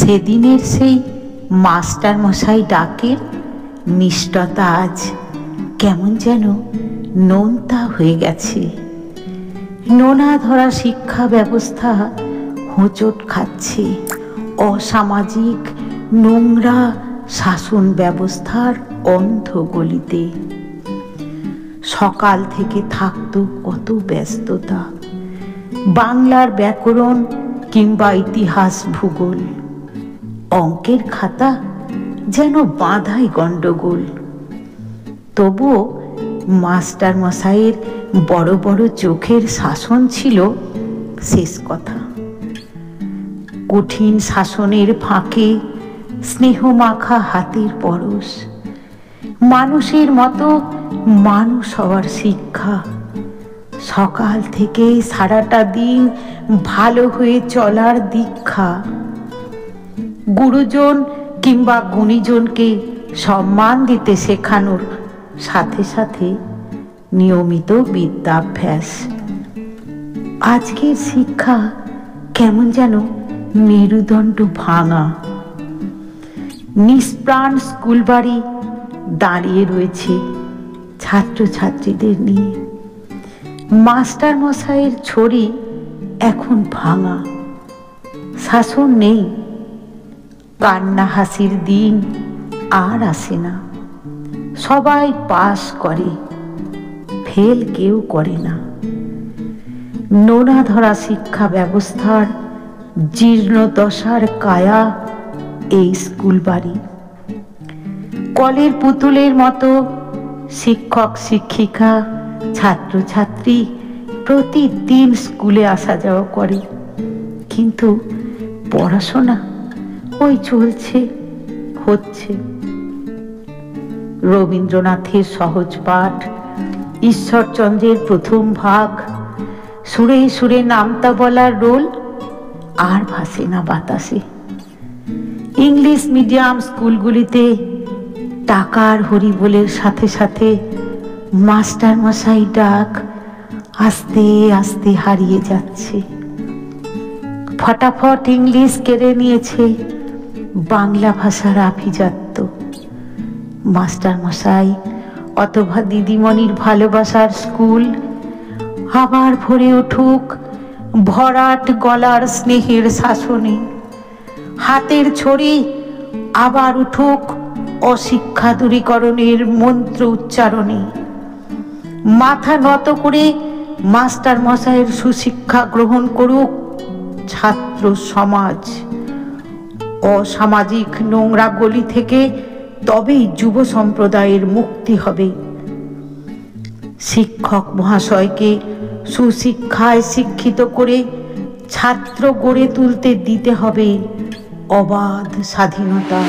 সেদিনের সেই মাস্টার মশাই ডাকের মিষ্টতা আজ কেমন যেন নোনতা হয়ে গেছে। নোনা ধরা শিক্ষা ব্যবস্থা হোঁচট খাচ্ছে অসামাজিক নোংরা শাসন ব্যবস্থার অন্ধ গলিতে। সকাল থেকে থাকতো কত ব্যস্ততা, বাংলার ব্যাকরণ কিংবা ইতিহাস ভূগোল, অঙ্কের খাতা যেন বাঁধাই গণ্ডগোল। তবুও মাস্টার মশাইয়ের বড় বড় চোখের শাসন ছিল শেষ কথা। কঠিন শাসনের ফাঁকে স্নেহমাখা হাতের পরশ, মানুষের মতো মানুষ হওয়ার শিক্ষা, সকাল থেকে সারাটা দিন ভালো হয়ে চলার দীক্ষা, গুরুজন কিংবা গুণীজনকে সম্মান দিতে শেখানোর সাথে সাথে নিয়মিত বিদ্যাভ্যাস। আজকের শিক্ষা কেমন যেন মেরুদণ্ড ভাঙা। নিষ্প্রাণ স্কুল বাড়ি দাঁড়িয়ে রয়েছে ছাত্রছাত্রীদের নিয়ে। মাস্টার মশাইয়ের ছড়ি এখন ভাঙা, শাসন নেই, কান্না হাসির দিন আর আসে না। সবাই পাস করে, ফেল কেউ করে না। নোনা ধরা শিক্ষা ব্যবস্থার জীর্ণ দশার কায়া এই স্কুল বাড়ি। কলের পুতুলের মতো শিক্ষক শিক্ষিকা ছাত্রছাত্রী প্রতিদিন স্কুলে আসা যাওয়া করে, কিন্তু পড়াশোনা ওই চলছে হচ্ছে। রবীন্দ্রনাথের সহজ পাঠ, ঈশ্বরচন্দ্রের প্রথম ভাগ, সুরে সুরে নামতা বলার রোল আর ভাসে না বাতাসে। ইংলিশ মিডিয়াম স্কুলগুলিতে টাকার হরিবোলের সাথে সাথে মাস্টার মশাই ডাক আস্তে আস্তে হারিয়ে যাচ্ছে। ফটাফট ইংলিশ কেড়ে নিয়েছে বাংলা ভাষার আভিজাত্য। মাস্টার মশাই অথবা দিদিমণির ভালোবাসার স্কুল আবার ভরে উঠুক ভরাট গলার স্নেহের শাসনে। হাতের ছড়ি আবার উঠুক অশিক্ষা দূরীকরণের মন্ত্র উচ্চারণে। মাথা নত করে মাস্টার মশাইয়ের সুশিক্ষা গ্রহণ করুক ছাত্র সমাজ। অসামাজিক নোংরা গলি থেকে তবেই যুব সম্প্রদায়ের মুক্তি হবে। শিক্ষক মহাশয়কে সুশিক্ষায় শিক্ষিত করে ছাত্র গড়ে তুলতে দিতে হবে অবাধ স্বাধীনতা।